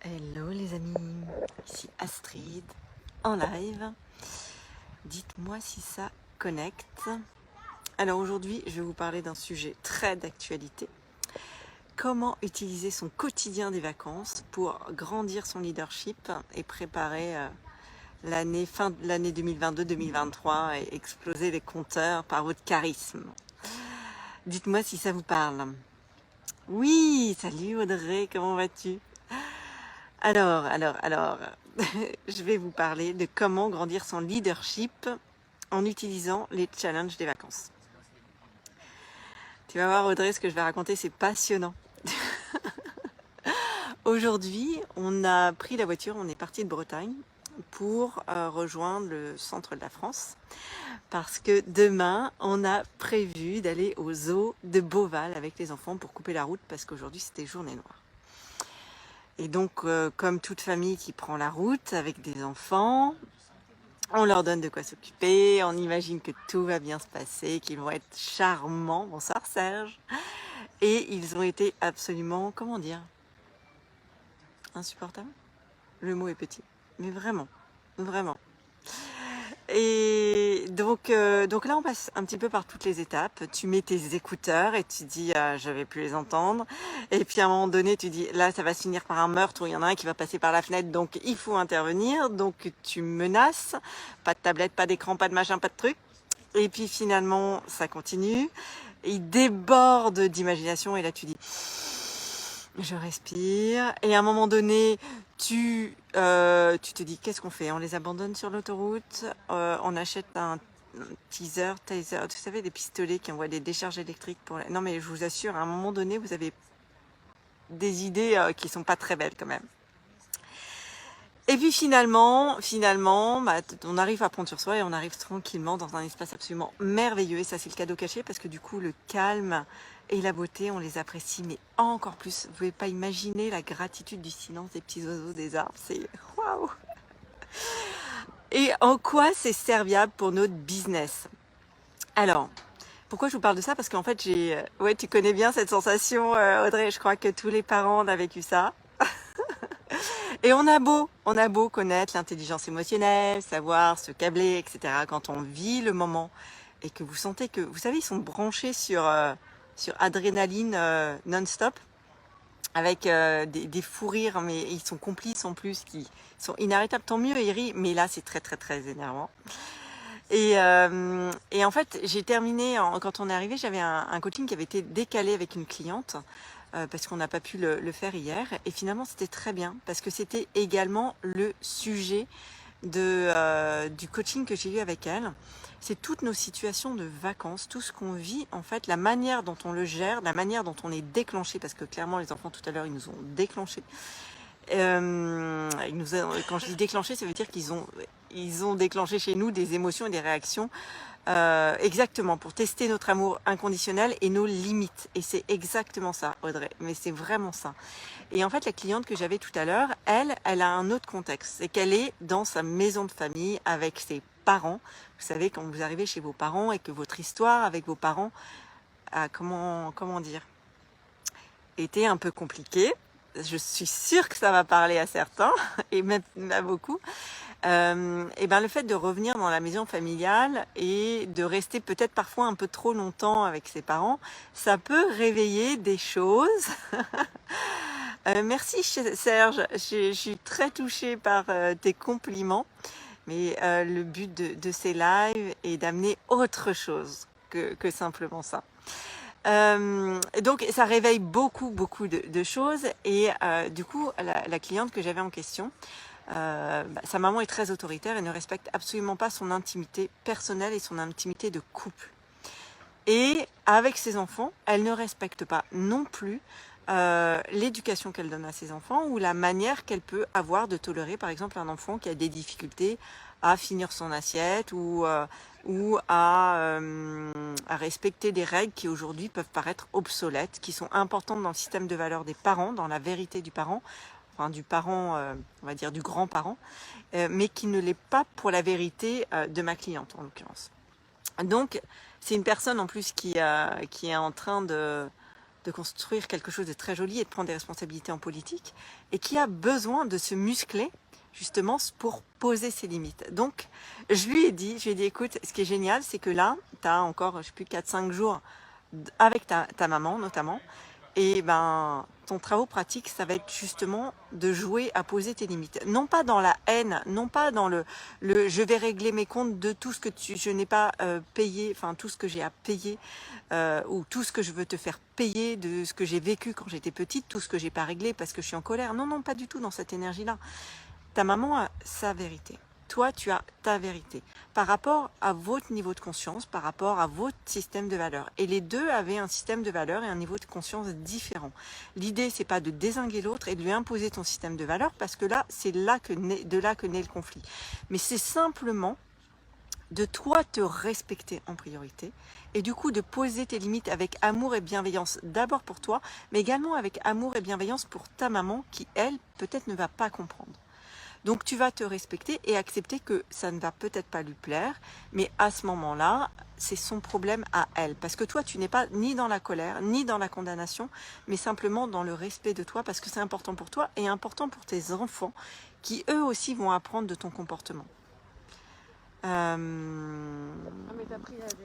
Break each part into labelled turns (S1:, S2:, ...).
S1: Hello les amis, ici Astrid en live. Dites-moi si ça connecte. Alors aujourd'hui, je vais vous parler d'un sujet très d'actualité. Comment utiliser son quotidien des vacances pour grandir son leadership et préparer fin de l'année 2022-2023 et exploser les compteurs par votre charisme. Dites-moi si ça vous parle. Oui, salut Audrey, comment vas-tu ? Alors, je vais vous parler de comment grandir son leadership en utilisant les challenges des vacances. Tu vas voir Audrey, ce que je vais raconter, c'est passionnant. Aujourd'hui, on a pris la voiture, on est parti de Bretagne pour rejoindre le centre de la France parce que demain, on a prévu d'aller au zoo de Beauval avec les enfants pour couper la route parce qu'aujourd'hui, c'était journée noire. Et donc, comme toute famille qui prend la route avec des enfants, on leur donne de quoi s'occuper, on imagine que tout va bien se passer, qu'ils vont être charmants. Bonsoir Serge. Et ils ont été absolument, comment dire, insupportables. Le mot est petit, mais vraiment, vraiment. Et donc là, on passe un petit peu par toutes les étapes. Tu mets tes écouteurs et tu dis je vais plus les entendre. Et puis à un moment donné, tu dis là, ça va se finir par un meurtre où il y en a un qui va passer par la fenêtre, donc il faut intervenir. Donc tu menaces, pas de tablette, pas d'écran, pas de machin, pas de truc. Et puis finalement, ça continue. Il déborde d'imagination et là tu dis je respire. Et à un moment donné, tu te dis qu'est-ce qu'on fait? On les abandonne sur l'autoroute, on achète un taser, vous savez, des pistolets qui envoient des décharges électriques pour... Non mais je vous assure, à un moment donné, vous avez des idées qui sont pas très belles quand même. Et puis finalement, on arrive à prendre sur soi et on arrive tranquillement dans un espace absolument merveilleux. Et ça, c'est le cadeau caché parce que du coup, le calme et la beauté, on les apprécie, mais encore plus. Vous pouvez pas imaginer la gratitude du silence des petits oiseaux des arbres. C'est waouh! Et en quoi c'est serviable pour notre business? Alors, pourquoi je vous parle de ça? Parce qu'en fait, ouais, tu connais bien cette sensation, Audrey. Je crois que tous les parents ont vécu ça. Et on a beau connaître l'intelligence émotionnelle, savoir se câbler, etc. Quand on vit le moment et que vous sentez que, vous savez, ils sont branchés sur adrénaline non-stop, avec des fous rires, mais ils sont complices en plus, qui sont inarrêtables. Tant mieux, ils rient, mais là, c'est très, très, très énervant. Et en fait, j'ai terminé, quand on est arrivé, j'avais un coaching qui avait été décalé avec une cliente parce qu'on n'a pas pu le faire hier. Et finalement, c'était très bien parce que c'était également le sujet du coaching que j'ai eu avec elle. C'est toutes nos situations de vacances, tout ce qu'on vit, en fait, la manière dont on le gère, la manière dont on est déclenché, parce que clairement, les enfants, tout à l'heure, ils nous ont déclenché. Quand je dis déclenché, ça veut dire qu'ils ont déclenché chez nous des émotions et des réactions exactement pour tester notre amour inconditionnel et nos limites. Et c'est exactement ça, Audrey. Mais c'est vraiment ça. Et en fait, la cliente que j'avais tout à l'heure, elle a un autre contexte. C'est qu'elle est dans sa maison de famille avec ses parents. Vous savez, quand vous arrivez chez vos parents et que votre histoire avec vos parents a, comment dire, était un peu compliquée. Je suis sûre que ça va parler à certains et même à beaucoup. Et ben le fait de revenir dans la maison familiale et de rester peut-être parfois un peu trop longtemps avec ses parents, ça peut réveiller des choses. Merci Serge, je suis très touchée par tes compliments, mais le but de ces lives est d'amener autre chose que simplement ça. Donc ça réveille beaucoup de choses et du coup la cliente que j'avais en question, sa maman est très autoritaire et ne respecte absolument pas son intimité personnelle et son intimité de couple. Et avec ses enfants, elle ne respecte pas non plus l'éducation qu'elle donne à ses enfants ou la manière qu'elle peut avoir de tolérer par exemple un enfant qui a des difficultés à finir son assiette ou à respecter des règles qui aujourd'hui peuvent paraître obsolètes, qui sont importantes dans le système de valeurs des parents, dans la vérité du parent, enfin du parent, on va dire du grand-parent, mais qui ne l'est pas pour la vérité de ma cliente en l'occurrence. Donc c'est une personne en plus qui est en train de de construire quelque chose de très joli et de prendre des responsabilités en politique, et qui a besoin de se muscler justement pour poser ses limites. Donc, je lui ai dit, écoute, ce qui est génial, c'est que là, tu as encore, je sais plus, 4-5 jours avec ta maman notamment, et ben, ton travail pratique, ça va être justement de jouer à poser tes limites. Non pas dans la haine, non pas dans le je vais régler mes comptes de tout ce que je n'ai pas payé, enfin tout ce que j'ai à payer, ou tout ce que je veux te faire payer de ce que j'ai vécu quand j'étais petite, tout ce que j'ai pas réglé parce que je suis en colère. Non, non, pas du tout dans cette énergie-là. Ta maman a sa vérité. Toi, tu as ta vérité par rapport à votre niveau de conscience, par rapport à votre système de valeurs. Et les deux avaient un système de valeurs et un niveau de conscience différent. L'idée, c'est pas de dézinguer l'autre et de lui imposer ton système de valeurs, parce que là, c'est de là que naît le conflit. Mais c'est simplement de toi te respecter en priorité et du coup de poser tes limites avec amour et bienveillance, d'abord pour toi, mais également avec amour et bienveillance pour ta maman qui, elle, peut-être ne va pas comprendre. Donc tu vas te respecter et accepter que ça ne va peut-être pas lui plaire, mais à ce moment-là, c'est son problème à elle. Parce que toi, tu n'es pas ni dans la colère, ni dans la condamnation, mais simplement dans le respect de toi, parce que c'est important pour toi et important pour tes enfants, qui eux aussi vont apprendre de ton comportement.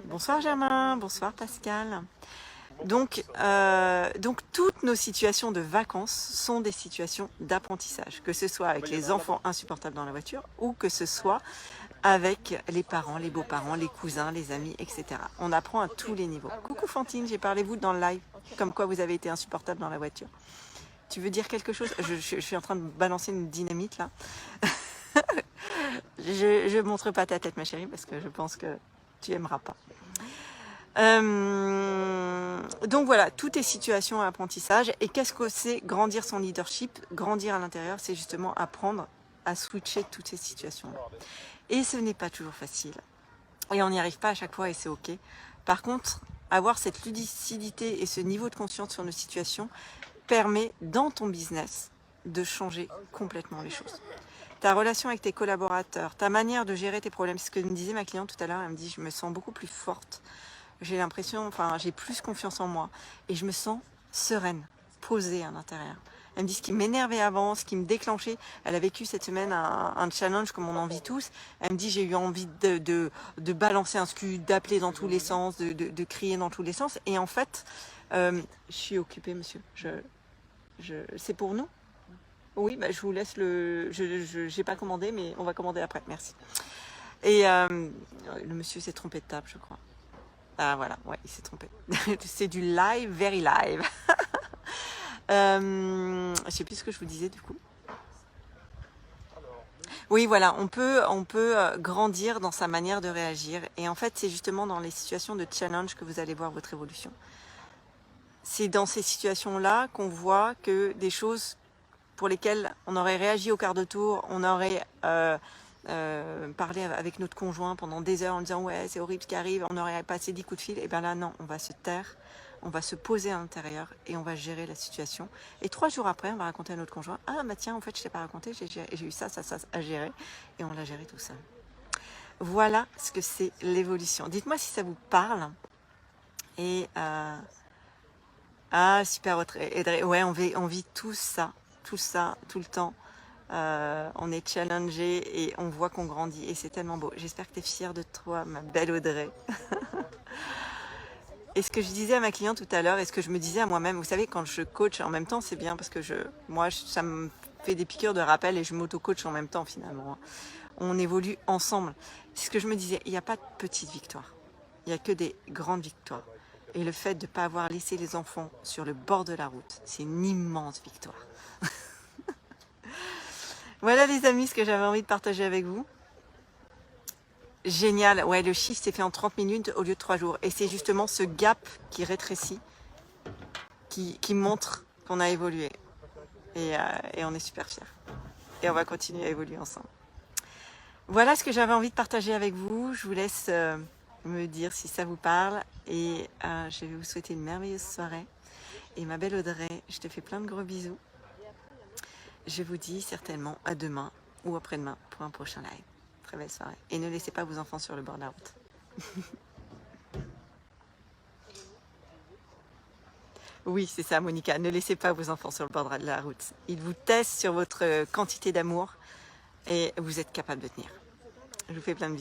S1: Bonsoir Germain, bonsoir Pascal. Donc toutes nos situations de vacances sont des situations d'apprentissage, que ce soit avec les enfants insupportables dans la voiture ou que ce soit avec les parents, les beaux-parents, les cousins, les amis, etc. On apprend à tous les niveaux. Coucou Fantine, j'ai parlé vous dans le live, comme quoi vous avez été insupportable dans la voiture. Tu veux dire quelque chose? Je suis en train de balancer une dynamite là. Je ne montre pas ta tête ma chérie parce que je pense que tu aimeras pas. Donc voilà, tout est situation à apprentissage. Et qu'est-ce que c'est grandir son leadership? Grandir à l'intérieur, c'est justement apprendre à switcher toutes ces situations-là. Et ce n'est pas toujours facile. Et on n'y arrive pas à chaque fois et c'est ok. Par contre, avoir cette lucidité et ce niveau de conscience sur nos situations permet dans ton business de changer complètement les choses. Ta relation avec tes collaborateurs, ta manière de gérer tes problèmes. C'est ce que me disait ma cliente tout à l'heure. Elle me dit, je me sens beaucoup plus forte. J'ai l'impression, enfin, j'ai plus confiance en moi. Et je me sens sereine, posée à l'intérieur. Elle me dit ce qui m'énervait avant, ce qui me déclenchait. Elle a vécu cette semaine un challenge comme on en vit tous. Elle me dit j'ai eu envie de balancer un scud, d'appeler dans tous les sens, de crier dans tous les sens. Et en fait, je suis occupée, monsieur. C'est pour nous? Oui, bah, je vous laisse je n'ai pas commandé, mais on va commander après. Merci. Et le monsieur s'est trompé de table, je crois. Ah voilà, ouais, il s'est trompé. C'est du live, very live. Je sais plus ce que je vous disais du coup. Oui, voilà, on peut grandir dans sa manière de réagir. Et en fait, c'est justement dans les situations de challenge que vous allez voir votre évolution. C'est dans ces situations-là qu'on voit que des choses pour lesquelles on aurait réagi au quart de tour, on aurait parlé avec notre conjoint pendant des heures en disant ouais c'est horrible ce qui arrive, on aurait passé 10 coups de fil, et bien là non, on va se taire, on va se poser à l'intérieur et on va gérer la situation. Et 3 jours après, on va raconter à notre conjoint ah bah tiens en fait je t'ai pas raconté, j'ai eu ça à gérer, et on l'a géré tout seul. Voilà ce que c'est l'évolution. Dites-moi si ça vous parle. Et ah super Audrey, ouais on vit tout ça, tout le temps. On est challengé et on voit qu'on grandit et c'est tellement beau. J'espère que tu es fière de toi, ma belle Audrey. Et ce que je disais à ma cliente tout à l'heure et ce que je me disais à moi-même, vous savez, quand je coach en même temps, c'est bien parce que ça me fait des piqûres de rappel et je m'auto-coach en même temps finalement. On évolue ensemble. C'est ce que je me disais, il n'y a pas de petites victoires. Il n'y a que des grandes victoires. Et le fait de ne pas avoir laissé les enfants sur le bord de la route, c'est une immense victoire. Voilà les amis, ce que j'avais envie de partager avec vous. Génial, ouais, le chiffre s'est fait en 30 minutes au lieu de 3 jours. Et c'est justement ce gap qui rétrécit, qui montre qu'on a évolué. Et on est super fiers. Et on va continuer à évoluer ensemble. Voilà ce que j'avais envie de partager avec vous. Je vous laisse me dire si ça vous parle. Et je vais vous souhaiter une merveilleuse soirée. Et ma belle Audrey, je te fais plein de gros bisous. Je vous dis certainement à demain ou après-demain pour un prochain live. Très belle soirée. Et ne laissez pas vos enfants sur le bord de la route. Oui, c'est ça, Monica. Ne laissez pas vos enfants sur le bord de la route. Ils vous testent sur votre quantité d'amour et vous êtes capable de tenir. Je vous fais plein de bisous.